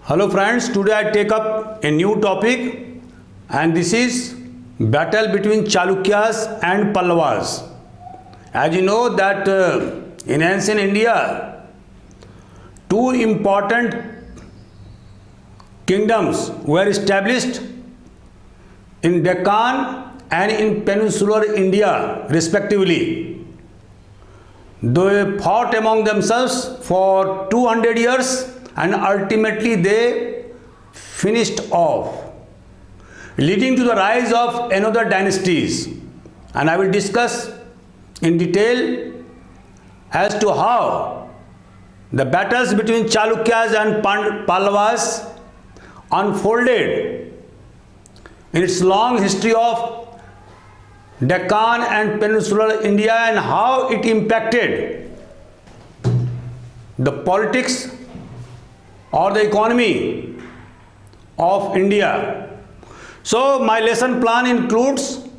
Hello friends, today I take up a new topic and this is battle between Chalukyas and Pallavas. As you know that in ancient India, two important kingdoms were established in Deccan and in peninsular India respectively. They fought among themselves for 200 years and ultimately they finished off, leading to the rise of another dynasties. And I will discuss in detail as to how the battles between Chalukyas and Pallavas unfolded in its long history of Deccan and peninsular India and how it impacted the politics or the economy of India. So my lesson plan includes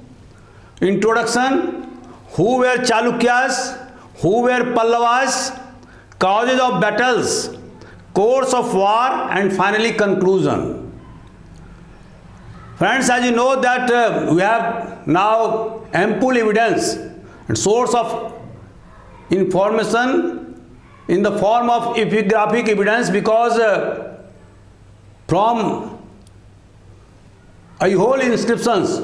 introduction, who were Chalukyas, who were Pallavas, causes of battles, course of war, and finally conclusion. Friends, as you know that we have now ample evidence and source of information in the form of epigraphic evidence, because from Aihole inscriptions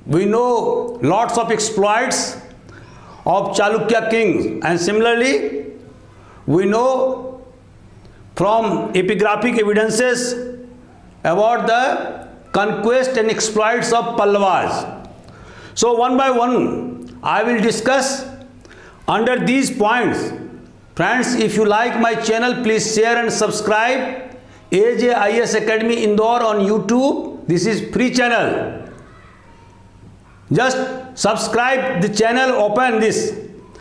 we know lots of exploits of Chalukya kings, and similarly we know from epigraphic evidences about the conquest and exploits of Pallavas. So one by one I will discuss under these points. Friends, if you like my channel, please share and subscribe AJIS Academy Indore on YouTube. This is free channel. Just subscribe the channel, open this,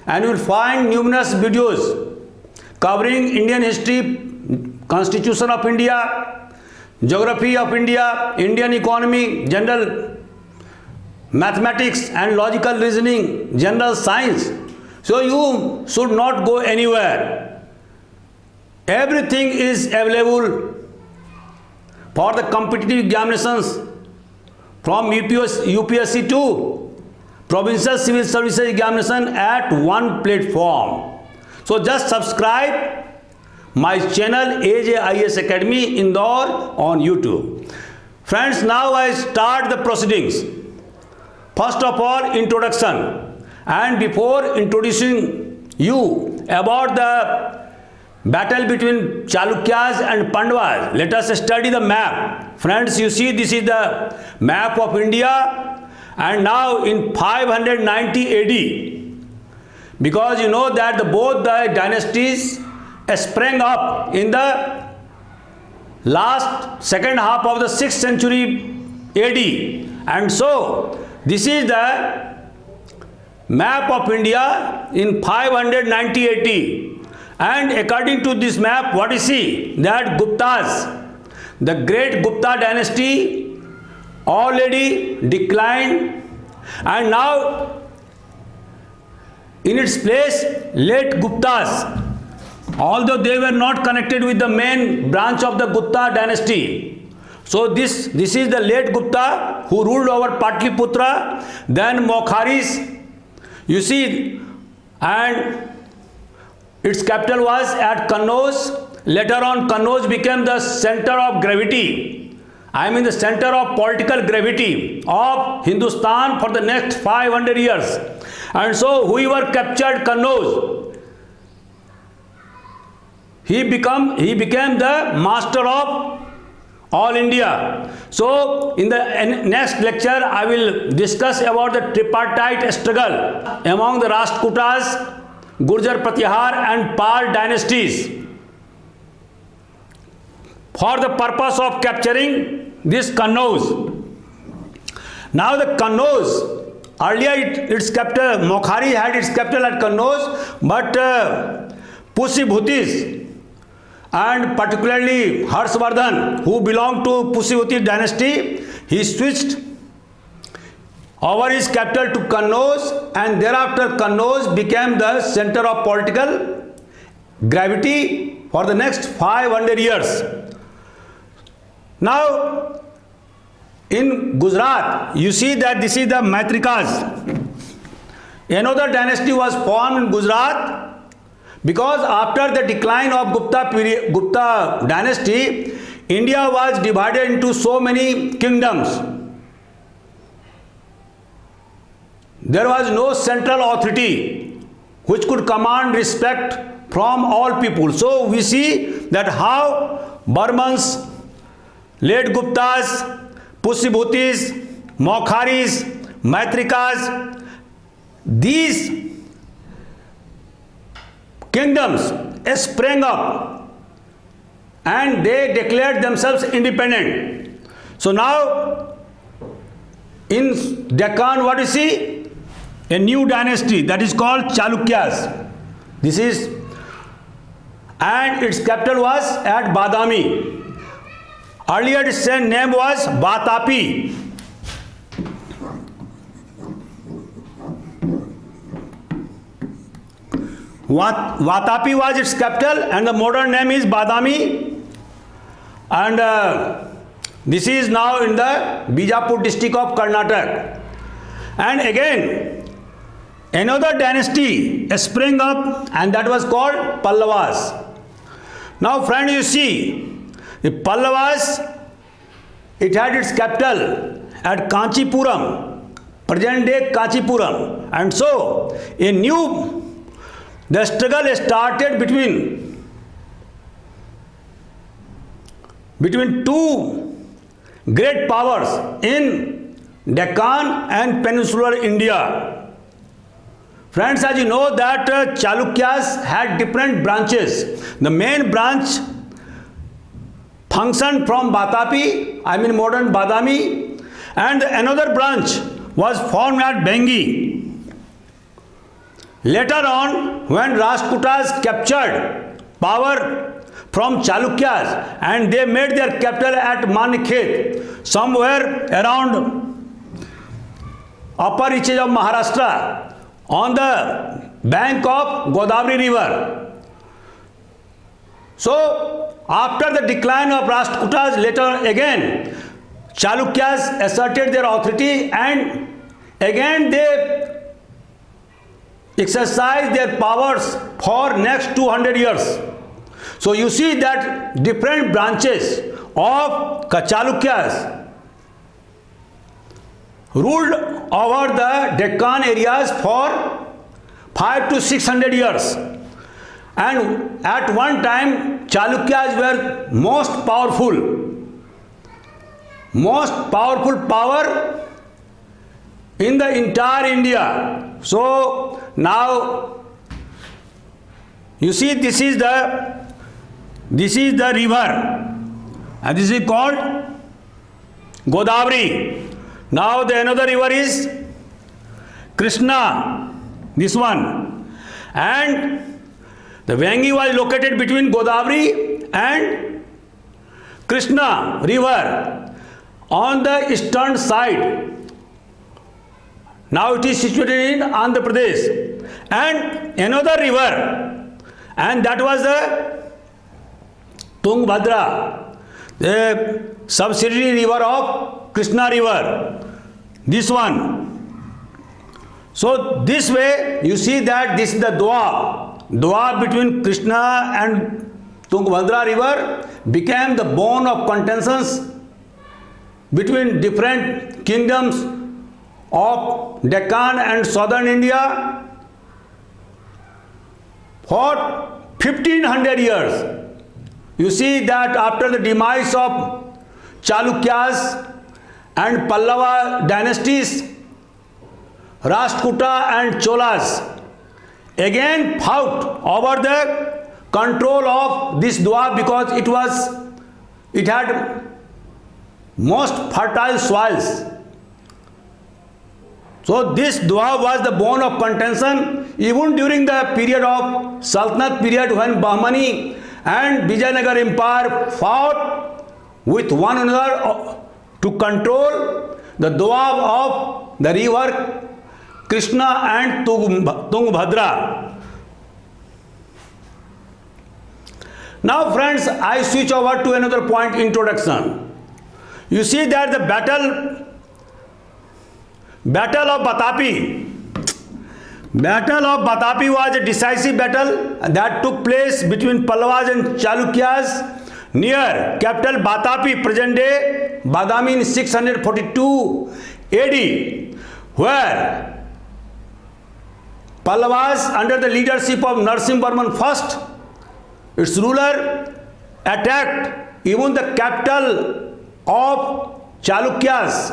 and you will find numerous videos covering Indian history, Constitution of India, geography of India, Indian economy, general mathematics and logical reasoning, general science. So you should not go anywhere. Everything is available for the competitive examinations from UPSC to Provincial Civil Services Examination at one platform. So just subscribe my channel AJIS Academy Indore on YouTube. Friends, now I start the proceedings. First of all, introduction. And before introducing you about the battle between Chalukyas and Pandavas, let us study the map. Friends, you see this is the map of India, and now in 590 AD, because you know that both the dynasties sprang up in the second half of the 6th century AD, and so this is the map of India in 590 AD. And according to this map, what you see that Guptas, the great Gupta dynasty already declined, and now in its place late Guptas, although they were not connected with the main branch of the Gupta dynasty. So this is the late Gupta who ruled over Patliputra, then Mokharis, you see, and its capital was at Kannauj. Later on, Kannauj became the center of gravity. I mean the center of political gravity of Hindustan for the next 500 years. And so whoever captured Kannauj, he became the master of all India. So in the next lecture I will discuss about the tripartite struggle among the Rashtrakutas, Gurjar Pratihar and Pal dynasties for the purpose of capturing this Kannauj. Now the Kannauj, earlier its capital, Mokhari had its capital at Kannauj, but Pusibhutis and particularly Harshvardhan, who belonged to Pusibhuti dynasty, he switched over his capital to Kannauj, and thereafter Kannauj became the center of political gravity for the next 500 years. Now, in Gujarat, you see that this is the Maitrikas. Another dynasty was formed in Gujarat because after the decline of Gupta dynasty, India was divided into so many kingdoms. There was no central authority which could command respect from all people. So we see that how Burmans, late Guptas, Pushibhutis, Maukharis, Maitrikas, these kingdoms sprang up and they declared themselves independent. So now in Deccan, what you see? A new dynasty that is called Chalukyas. This is, and its capital was at Badami. Earlier its name was Vatapi. Vatapi was its capital and the modern name is Badami, and this is now in the Bijapur district of Karnataka. And again another dynasty sprang up and that was called Pallavas. Now friends, you see the Pallavas, it had its capital at Kanchipuram, present day Kanchipuram, and so the struggle started between two great powers in Deccan and peninsular India. Friends, as you know that Chalukyas had different branches. The main branch functioned from Vatapi, modern Badami, and another branch was formed at Bengi. Later on, when Rashtrakutas captured power from Chalukyas and they made their capital at Manikhet, somewhere around upper reaches of Maharashtra, on the bank of Godavari river. So, after the decline of Rashtrakutas, later again, Chalukyas asserted their authority and again they exercised their powers for next 200 years. So you see that different branches of Chalukyas ruled over the Deccan areas for 500 to 600 years. And at one time Chalukyas were most powerful power in the entire India. So now you see this is the river and this is called Godavari. Now the another river is Krishna, this one, and the Vengi was located between Godavari and Krishna river on the eastern side. Now it is situated in Andhra Pradesh. And another river, and that was the Tungabhadra, the subsidiary river of Krishna river, this one. So this way you see that this is the Doab between Krishna and Tungabhadra river became the bone of contentions between different kingdoms of Deccan and southern India for 1500 years. You see that after the demise of Chalukyas and Pallava dynasties, Rashtrakuta and Cholas again fought over the control of this Doab because it had most fertile soils. So this Doab was the bone of contention even during the period of Sultanate period when Bahmani and Vijayanagar Empire fought with one another to control the Doab of the river Krishna and Tungabhadra. Now friends, I switch over to another point, introduction. You see that the battle of Batapi was a decisive battle that took place between Pallavas and Chalukyas near capital Batapi, present day Badami, in 642 AD, where Pallavas under the leadership of Narasimhavarman I, its ruler, attacked even the capital of Chalukyas,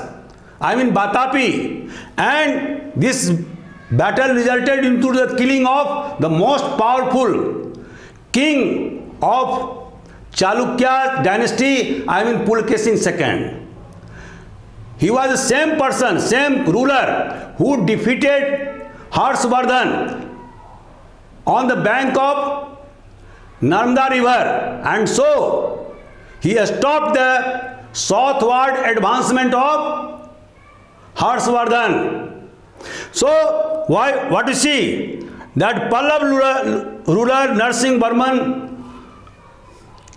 I mean Batapi, and this battle resulted into the killing of the most powerful king of Chalukya dynasty, I mean Pulkesin II. He was the same person, same ruler who defeated Harshvardhan on the bank of Narmada river, and so he stopped the southward advancement of Harshvardhan. So what you see, that Pallav ruler Narasimhavarman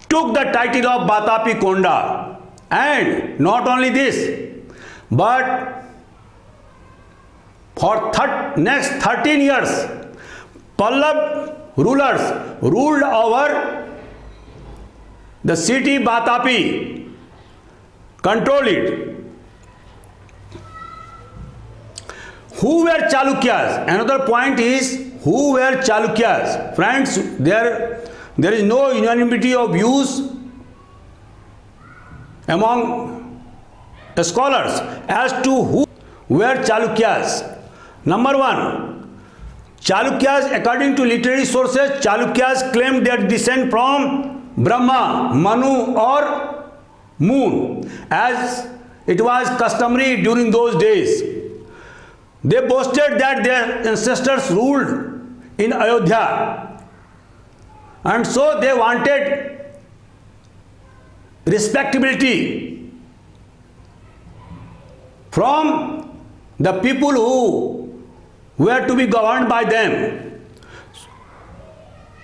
took the title of Batapi Konda, and not only this, but for next 13 years Pallav rulers ruled over the city Batapi, controlled it. Who were Chalukyas? Another point is, who were Chalukyas? Friends, there is no unanimity of views among scholars as to who were Chalukyas. Number one, Chalukyas, according to literary sources, Chalukyas claimed their descent from Brahma, Manu or moon, as it was customary during those days. They boasted that their ancestors ruled in Ayodhya, and so they wanted respectability from the people who were to be governed by them.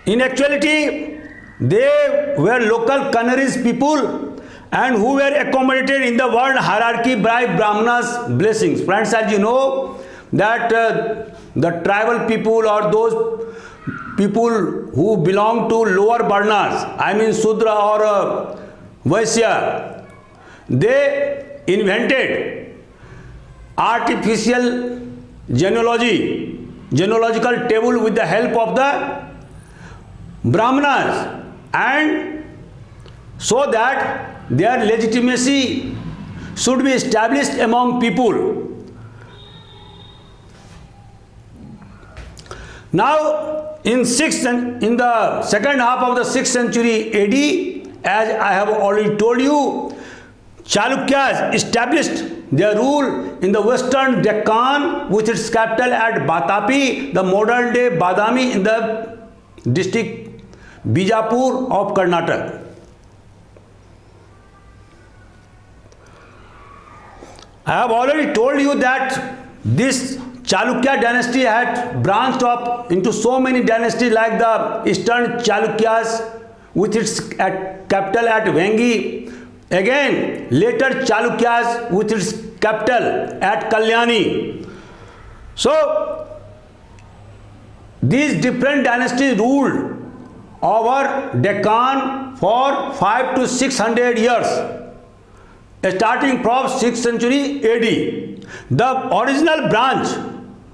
In actuality, they were local Canaries people and who were accommodated in the world hierarchy by Brahmanas' blessings. Friends, as you know, that the tribal people or those people who belong to lower varnas, I mean Sudra or Vaisya, they invented artificial genealogical table with the help of the Brahmanas, and so that their legitimacy should be established among people. Now, in the second half of the 6th century AD, as I have already told you, Chalukyas established their rule in the western Deccan with its capital at Batapi, the modern day Badami, in the district Bijapur of Karnataka. I have already told you that this Chalukya dynasty had branched up into so many dynasties like the Eastern Chalukyas with its capital at Vengi. Again, later Chalukyas with its capital at Kalyani. So, these different dynasties ruled over Deccan for 500 to 600 years, starting from 6th century AD. The original branch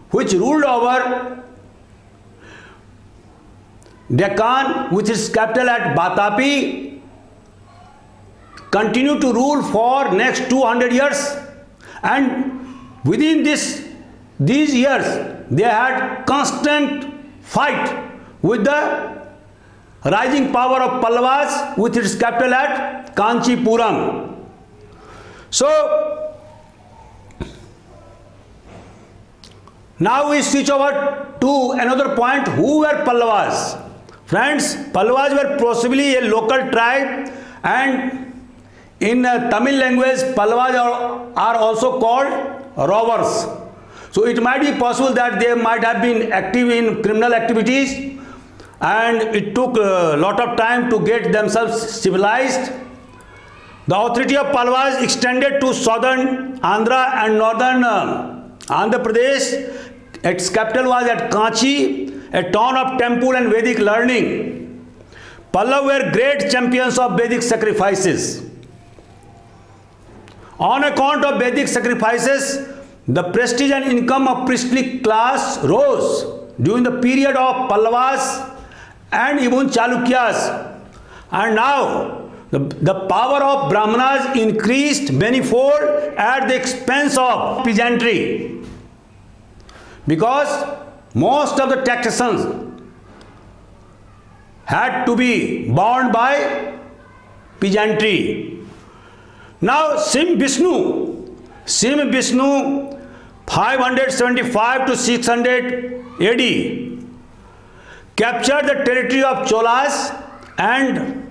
which ruled over Deccan with its capital at Batapi continued to rule for next 200 years, and within these years they had constant fight with the rising power of Pallavas with its capital at Kanchipuram. So now we switch over to another point. Who were Pallavas? Friends, Pallavas were possibly a local tribe, and in Tamil language Pallavas are also called robbers. So it might be possible that they might have been active in criminal activities, and it took a lot of time to get themselves civilized. The authority of Pallavas extended to southern Andhra and northern Andhra Pradesh. Its capital was at Kanchi, a town of temple and Vedic learning. Pallav were great champions of Vedic sacrifices. On account of Vedic sacrifices, the prestige and income of priestly class rose during the period of Pallavas and even Chalukyas. And now, the power of Brahmanas increased manifold at the expense of peasantry, because most of the taxations had to be borne by peasantry. Now, Sim Vishnu 575 to 600 AD captured the territory of Cholas and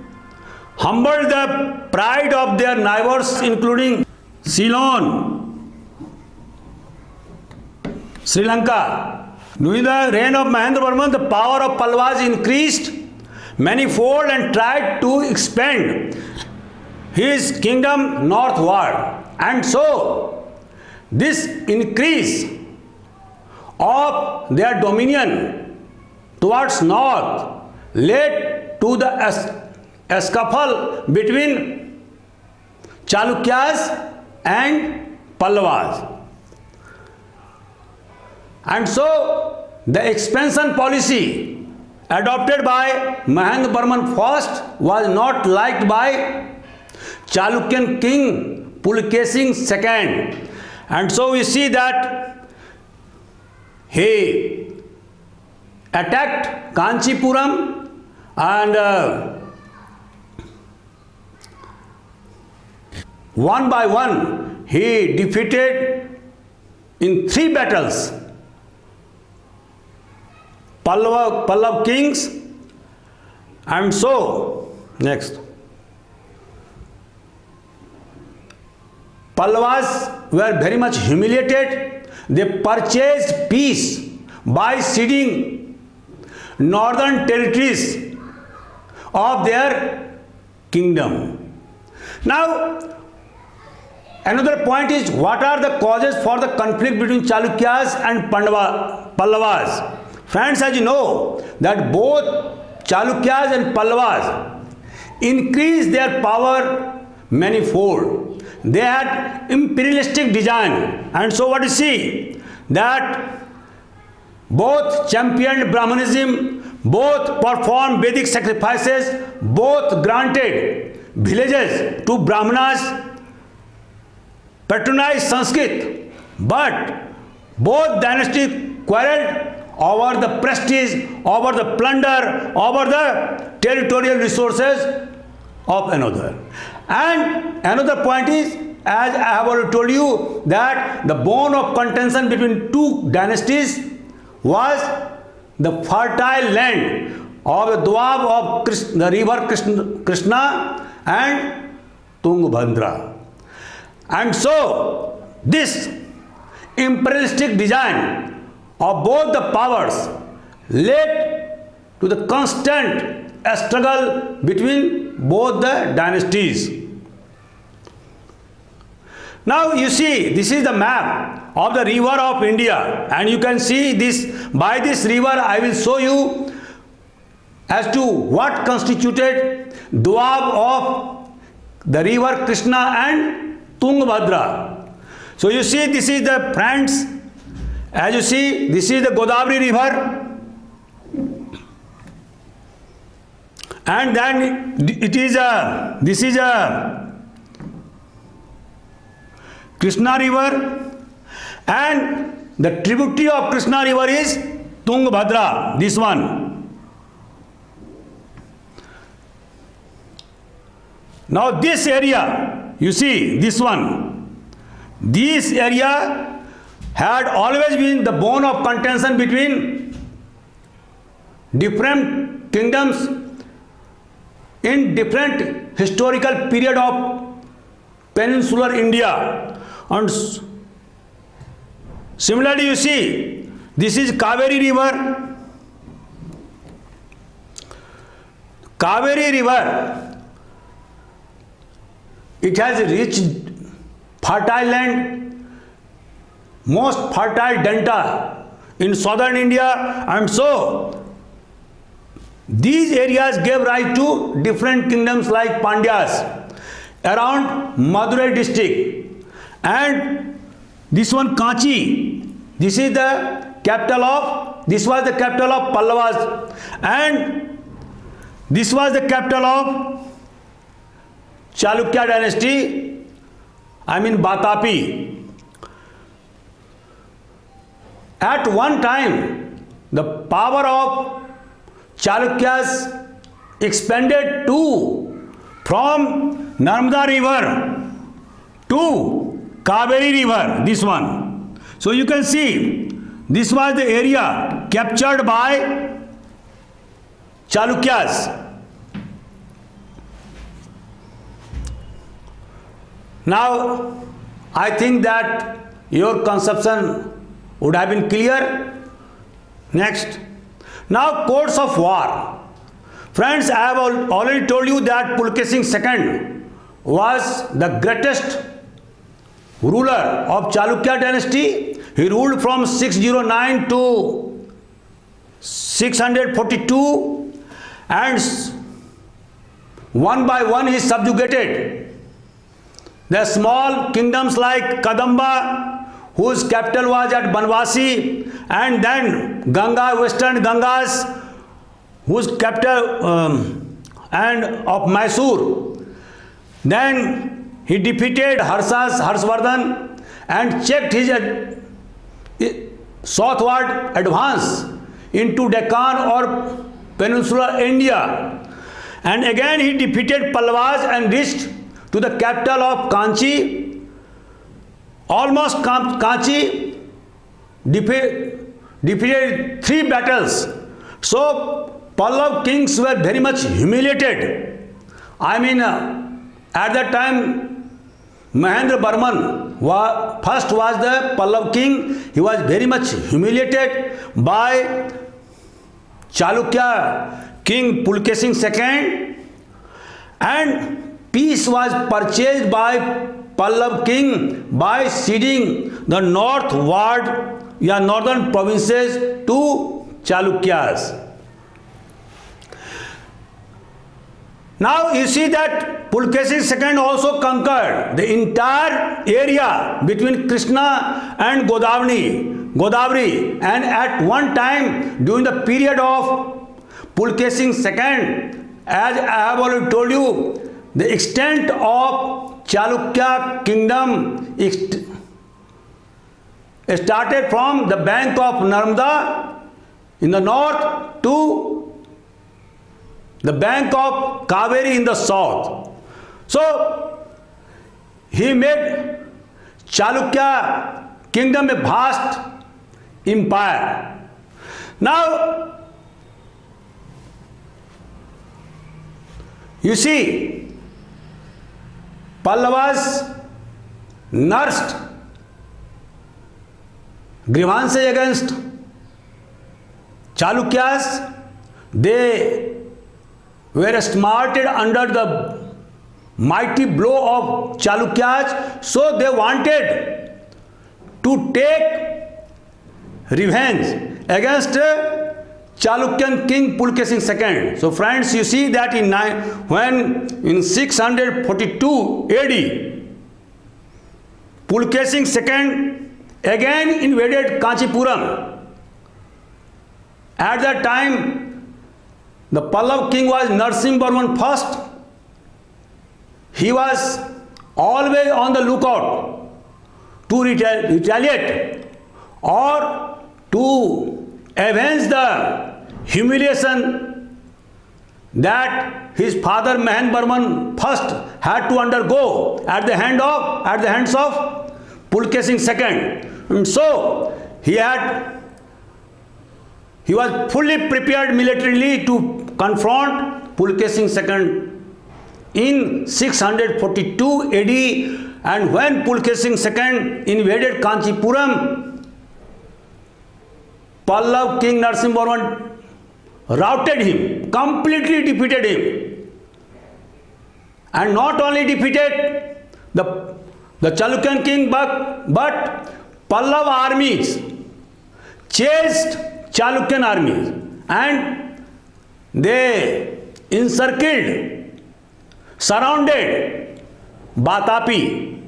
humbled the pride of their neighbors, including Ceylon, Sri Lanka. During the reign of Mahendravarman, the power of Pallavas increased manifold and tried to expand his kingdom northward. And so, this increase of their dominion towards north led to the scuffle between Chalukyas and Pallavas. And so the expansion policy adopted by Mahendravarman I was not liked by Chalukyan king Pulakeshin II. And so we see that he attacked Kanchipuram and one by one he defeated in 3 battles Pallav kings. And so next, Pallavas were very much humiliated. They purchased peace by ceding northern territories of their kingdom. Now, another point is, what are the causes for the conflict between Chalukyas and Pallavas? Friends, as you know, that both Chalukyas and Pallavas increased their power manifold. They had imperialistic design. And so what you see, that both championed Brahmanism, both performed Vedic sacrifices, both granted villages to Brahmanas, patronized Sanskrit, but both dynasties quarreled over the prestige, over the plunder, over the territorial resources of another. And another point is, as I have already told you, that the bone of contention between 2 dynasties was the fertile land of the Doab of the river Krishna and Tungabhadra. And so this imperialistic design of both the powers led to the constant struggle between both the dynasties. Now you see, this is the map of the river of India, and you can see this. By this river I will show you as to what constituted Doab of the river Krishna and Tungabhadra. So you see, this is the, friends, as you see, this is the Godavari river, and then this is a Krishna river, and the tributary of Krishna river is Tungabhadra, this one. Now this area, you see, this one, this area had always been the bone of contention between different kingdoms in different historical period of peninsular India. And similarly, you see, this is Kaveri river. Kaveri river It has a rich, fertile land, most fertile delta in southern India, and so these areas gave rise to different kingdoms like Pandyas around Madurai district. And this one Kanchi, this was the capital of Pallavas, and this was the capital of Chalukya dynasty, I mean Vatapi. At one time, the power of Chalukyas expanded from Narmada river to Kaveri river, this one. So you can see, this was the area captured by Chalukyas. Now, I think that your conception would have been clear. Next. Now, codes of war. Friends, I have already told you that Pulkesin II was the greatest ruler of Chalukya dynasty. He ruled from 609 to 642, and one by one he subjugated the small kingdoms like Kadamba, whose capital was at Banvasi, and then Ganga, western Gangas, whose capital and of Mysore. Then he defeated Harshvardhan and checked his southward advance into Deccan or peninsular India. And again he defeated Pallavas and reached to the capital of Kanchi. Almost Kanchi defeated 3 battles. So Pallav kings were very much humiliated. I mean, at that time, Mahendra Barman first was the Pallav king. He was very much humiliated by Chalukya king Pulkesin II, and peace was purchased by Pallav king by ceding the northern provinces to Chalukyas. Now you see that Pulkesin II also conquered the entire area between Krishna and Godavari, and at one time during the period of Pulkesin II, as I have already told you, the extent of Chalukya kingdom started from the bank of Narmada in the north to the bank of Kaveri in the south. So he made Chalukya kingdom a vast empire. Now you see, Pallavas nursed grievances against Chalukyas. They were smarted under the mighty blow of Chalukyas, so they wanted to take revenge against Chalukyan king Pulkesin II. So friends, you see that when in 642 AD, Pulkesin II again invaded Kanchipuram. At that time, the Pallav king was Narasimhavarman first. He was always on the lookout to retaliate or to avenge the humiliation that his father Mahendra first had to undergo at the hands of Pulkesin II. And so he was fully prepared militarily to confront Pulkesin II in 642 AD, and when Pulkesin II invaded Kanchipuram, Pallav king Narasimhavarman routed him, completely defeated him. and not only defeated the Chalukyan king, but Pallav armies chased Chalukyan armies and they encircled, surrounded Vatapi,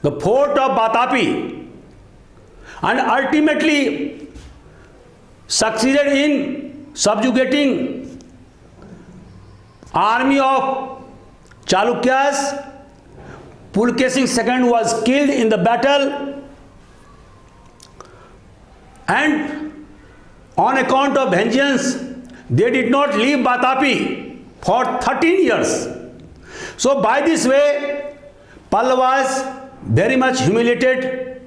the fort of Vatapi, and ultimately succeeded in subjugating army of Chalukyas. Pulkesing II was killed in the battle, and on account of vengeance, they did not leave Vatapi for 13 years. So by this way, Pallavas very much humiliated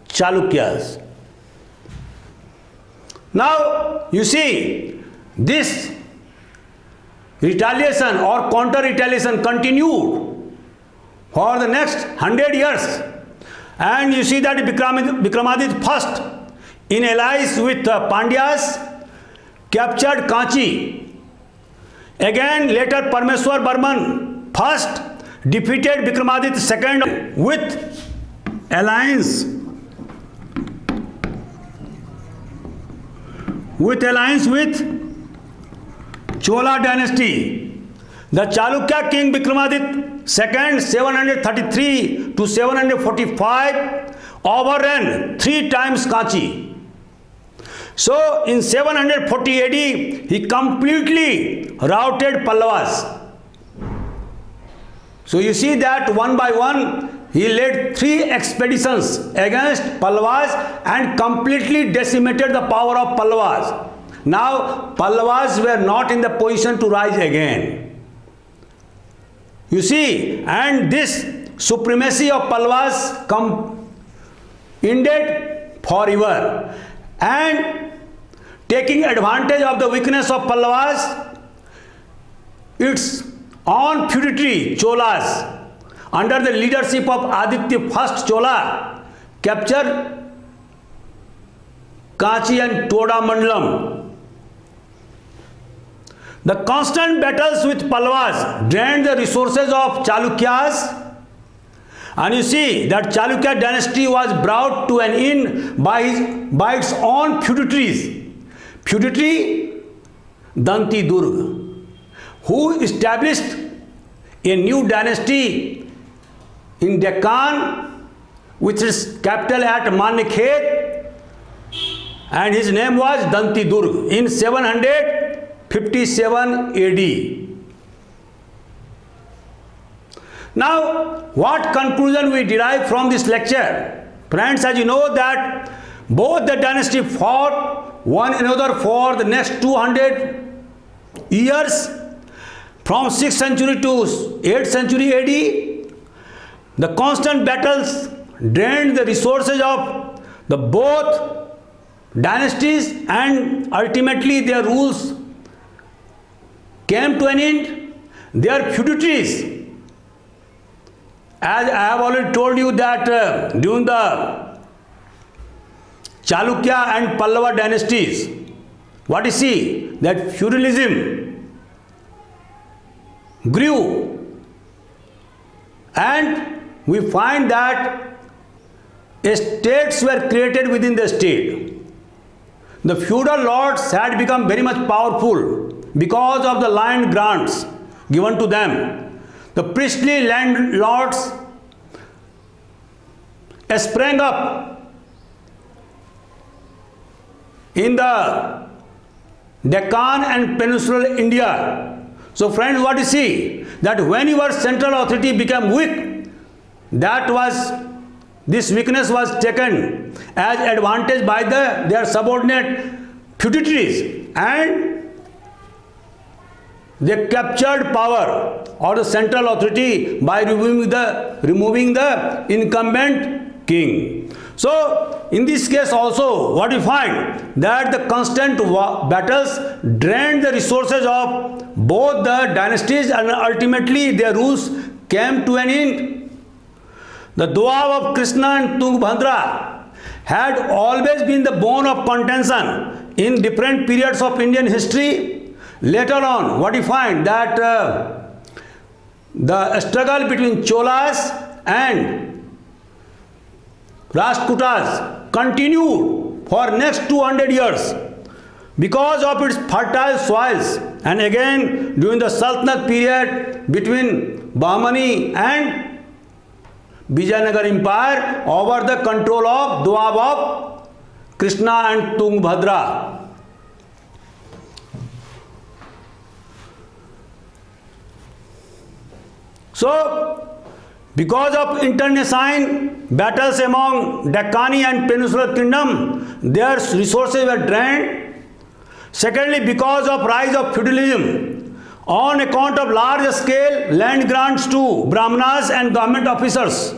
Chalukyas. Now you see, this retaliation or counter-retaliation continued for the next 100 years. And you see that Vikramaditya first, in alliance with Pandyas, captured Kanchi. Again, later Parmeshwar Barman first defeated Vikramaditya II with alliance with Chola dynasty. The Chalukya king Vikramaditya II, 733 to 745, overran 3 times Kanchi. So in 740 AD, he completely routed Pallavas. So you see that one by one, he led 3 expeditions against Pallavas and completely decimated the power of Pallavas. Now Pallavas were not in the position to rise again. You see, and this supremacy of Pallavas ended forever. And taking advantage of the weakness of Pallavas, its own feudatory Cholas, under the leadership of Aditya I Chola, captured Kanchi and Toda Mandalam. The constant battles with Pallavas drained the resources of Chalukyas, and you see that Chalukya dynasty was brought to an end by its own feudatories. Feudatory Danti Durg, who established a new dynasty in Deccan with its capital at Manikhet, and his name was Danti Durg in 757 AD. Now, what conclusion we derive from this lecture? Friends, as you know that both the dynasty fought one another for the next 200 years, from 6th century to 8th century AD. The constant battles drained the resources of the both dynasties, and ultimately their rules came to an end. Their feudatories, as I have already told you that during the Chalukya and Pallava dynasties, what you see, that feudalism grew, and we find that estates were created within the state. The feudal lords had become very much powerful because of the land grants given to them. The priestly landlords sprang up in the Deccan and peninsular India. So friends, what you see, that when your central authority became weak, this weakness was taken as advantage by their subordinate feudatories, and they captured power or the central authority by removing the incumbent king. So in this case also, what we find, that the constant battles drained the resources of both the dynasties, and ultimately their rules came to an end. The Doab of Krishna and Tungabhadra had always been the bone of contention in different periods of Indian history, Later on, what you find that the struggle between Cholas and Rashtrakutas continued for next 200 years because of its fertile soils, and again during the Sultanate period between Bahmani and Vijayanagar Empire over the control of Doab of Krishna and Tungabhadra. So, because of internecine battles among Deccani and Peninsular Kingdom, their resources were drained. Secondly, because of rise of feudalism, on account of large scale land grants to Brahmanas and government officers,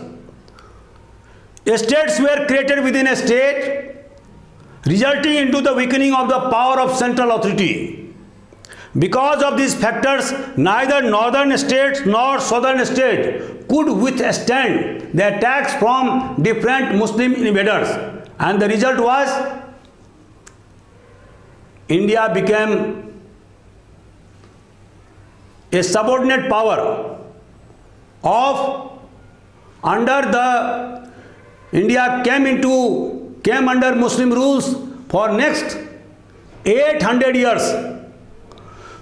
estates were created within a state, resulting into the weakening of the power of central authority. Because of these factors, neither northern states nor southern states could withstand the attacks from different Muslim invaders, and the result was India became a subordinate power of India came under Muslim rules for next 800 years.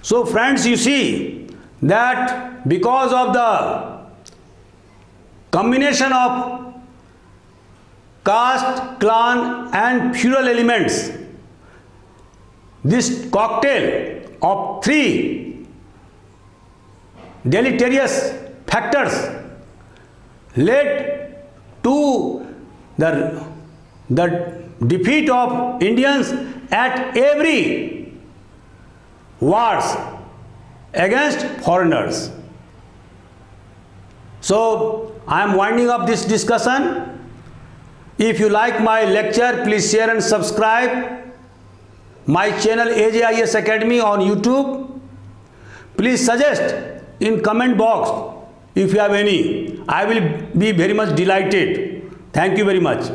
So friends, you see that because of the combination of caste, clan and feudal elements, this cocktail of three deleterious factors led to the defeat of Indians at every wars against foreigners. So I am winding up this discussion. If you like my lecture, please share and subscribe my channel AJIS Academy on YouTube. Please suggest in comment box if you have any. I will be very much delighted. Thank you very much.